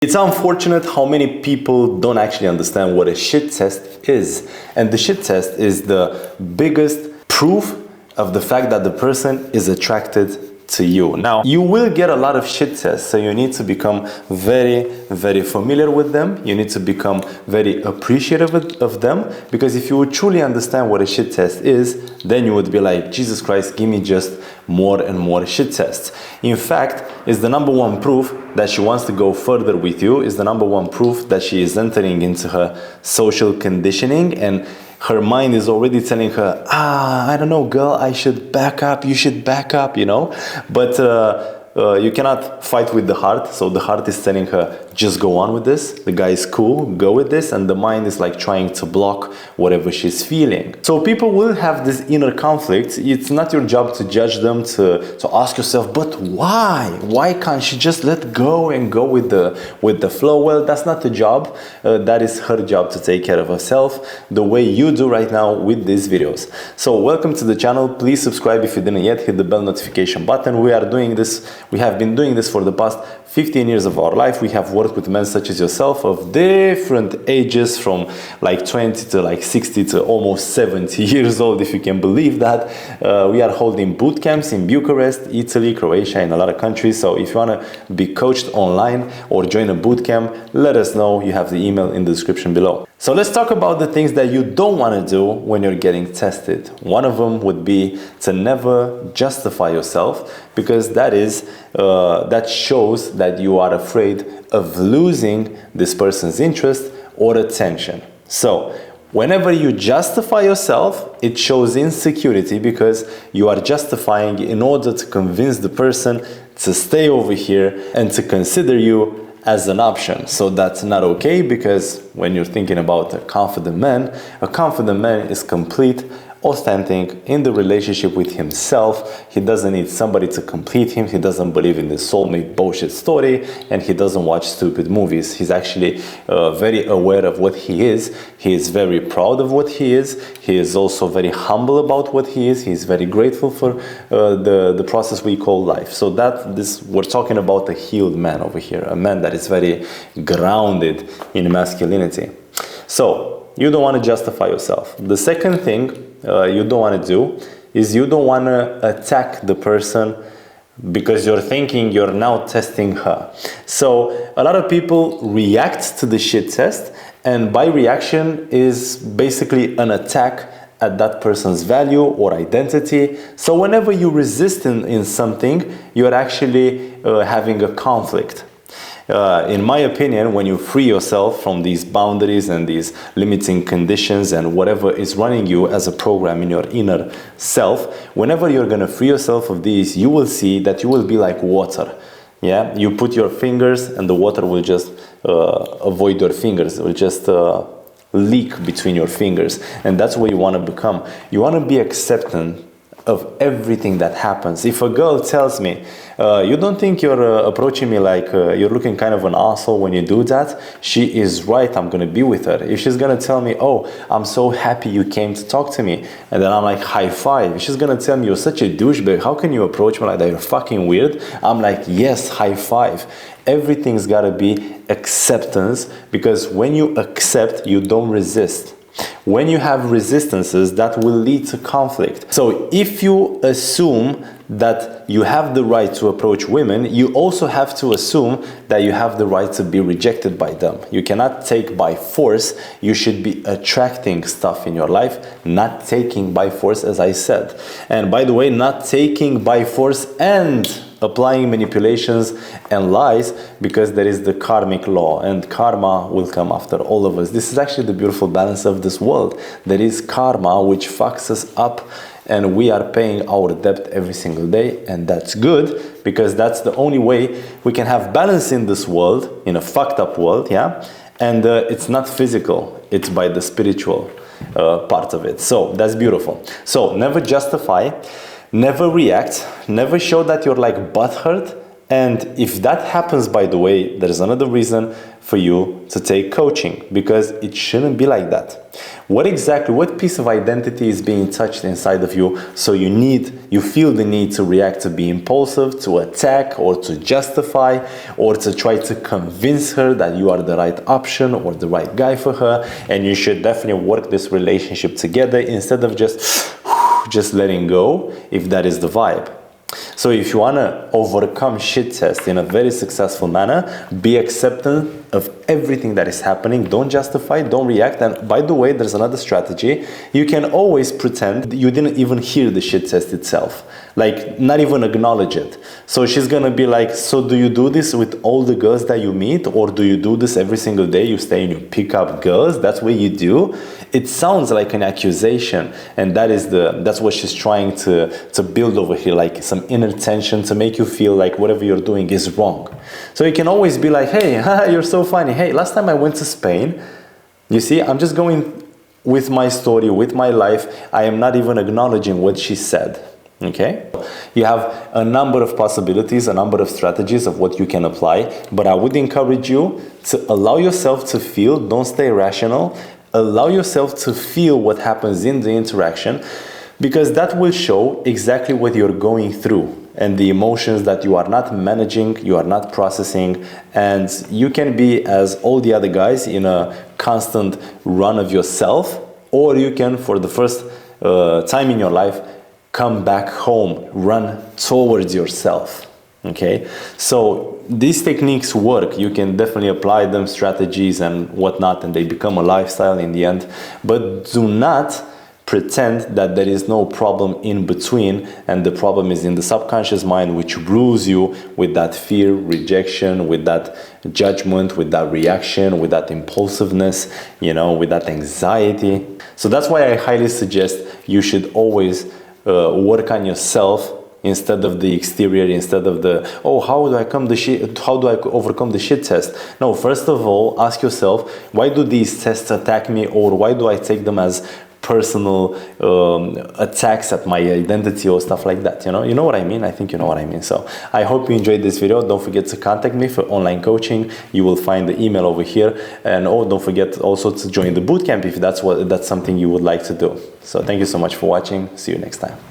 It's unfortunate how many people don't actually understand what a shit test is. And the shit test is the biggest proof of the fact that the person is attracted to you. Now, you will get a lot of shit tests, so you need to become very, very familiar with them. You need to become very appreciative of them, because if you would truly understand what a shit test is, then you would be like, Jesus Christ, give me just more and more shit tests. In fact, it's the number one proof that she wants to go further with you, is the number one proof that she is entering into her social conditioning, and her mind is already telling her, I don't know, girl, I should back up, you should back up, you know? But you cannot fight with the heart, so the heart is telling her, just go on with this, the guy is cool, go with this, and the mind is like trying to block whatever she's feeling. So people will have this inner conflict. It's not your job to judge them, to ask yourself, but why? Why can't she just let go and go with the flow? Well, that's not the job. That is her job to take care of herself, the way you do right now with these videos. So welcome to the channel. Please subscribe if you didn't yet. Hit the bell notification button. We have been doing this for the past 15 years of our life. We have worked with men such as yourself of different ages, from like 20 to like 60 to almost 70 years old, if you can believe that. We are holding boot camps in Bucharest, Italy, Croatia, and a lot of countries. So if you want to be coached online or join a boot camp, let us know. You have the email in the description below. So let's talk about the things that you don't want to do when you're getting tested. One of them would be to never justify yourself, because that shows that you are afraid of losing this person's interest or attention. So whenever you justify yourself, it shows insecurity, because you are justifying in order to convince the person to stay over here and to consider you as an option. So that's not okay, because when you're thinking about a confident man is complete, authentic in the relationship with himself. He doesn't need somebody to complete him. He doesn't believe in the soulmate bullshit story, and he doesn't watch stupid movies. He's actually very aware of what he is. He is very proud of what he is. He is also very humble about what he is. He's very grateful for the process we call life. So we're talking about a healed man over here, a man that is very grounded in masculinity. So you don't want to justify yourself. The second thing you don't want to do is you don't want to attack the person, because you're thinking you're now testing her. So a lot of people react to the shit test, and by reaction is basically an attack at that person's value or identity. So whenever you resist in something, you're actually having a conflict. In my opinion, when you free yourself from these boundaries and these limiting conditions and whatever is running you as a program in your inner self, whenever you're going to free yourself of these, you will see that you will be like water. Yeah, you put your fingers and the water will just avoid your fingers. It will just leak between your fingers. And that's what you want to become. You want to be accepting of everything that happens. If a girl tells me, you don't think you're approaching me like you're looking kind of an asshole when you do that, she is right, I'm gonna be with her. If she's gonna tell me, oh, I'm so happy you came to talk to me, and then I'm like, high five. If she's gonna tell me, you're such a douchebag, how can you approach me like that, you're fucking weird, I'm like, yes, high five. Everything's gotta be acceptance, because when you accept, you don't resist. When you have resistances, that will lead to conflict. So if you assume that you have the right to approach women, you also have to assume that you have the right to be rejected by them. You cannot take by force. You should be attracting stuff in your life, not taking by force, as I said. And by the way, not taking by force and applying manipulations and lies, because there is the karmic law, and karma will come after all of us. This is actually the beautiful balance of this world. There is karma which fucks us up, and we are paying our debt every single day, and that's good, because that's the only way we can have balance in this world, in a fucked up world, yeah? And it's not physical, it's by the spiritual part of it. So that's beautiful. So never justify, never react, never show that you're like butthurt, And if that happens, by the way, there's another reason for you to take coaching, because it shouldn't be like that. What piece of identity is being touched inside of you, so you feel the need to react, to be impulsive, to attack, or to justify, or to try to convince her that you are the right option or the right guy for her, and you should definitely work this relationship together instead of just letting go, if that is the vibe. So if you want to overcome shit test in a very successful manner, be acceptant of everything that is happening. Don't justify, don't react. And by the way, there's another strategy. You can always pretend you didn't even hear the shit test itself. Like, not even acknowledge it. So she's going to be like, so do you do this with all the girls that you meet? Or do you do this every single day? You stay and you pick up girls? That's what you do? It sounds like an accusation. And that's what she's trying to build over here, like some inner tension to make you feel like whatever you're doing is wrong. So you can always be like, hey, you're so funny. Hey, last time I went to Spain, you see, I'm just going with my story, with my life. I am not even acknowledging what she said. Okay? You have a number of possibilities, a number of strategies of what you can apply, but I would encourage you to allow yourself to feel, don't stay rational, allow yourself to feel what happens in the interaction, because that will show exactly what you're going through and the emotions that you are not managing, you are not processing, and you can be as all the other guys in a constant run of yourself, or you can, for the first time in your life, come back home, run towards yourself. Okay, so these techniques work. You can definitely apply them, strategies and whatnot, and they become a lifestyle in the end. But do not pretend that there is no problem in between, and the problem is in the subconscious mind, which rules you with that fear, rejection, with that judgment, with that reaction, with that impulsiveness, with that anxiety. So that's why I highly suggest you should always work on yourself instead of the exterior, instead of how do I overcome the shit test? No, first of all, ask yourself, why do these tests attack me, or why do I take them as personal attacks at my identity or stuff like that? You know what I mean? I think you know what I mean. So I hope you enjoyed this video. Don't forget to contact me for online coaching. You will find the email over here, and don't forget also to join the bootcamp if that's something you would like to do. So thank you so much for watching. See you next time.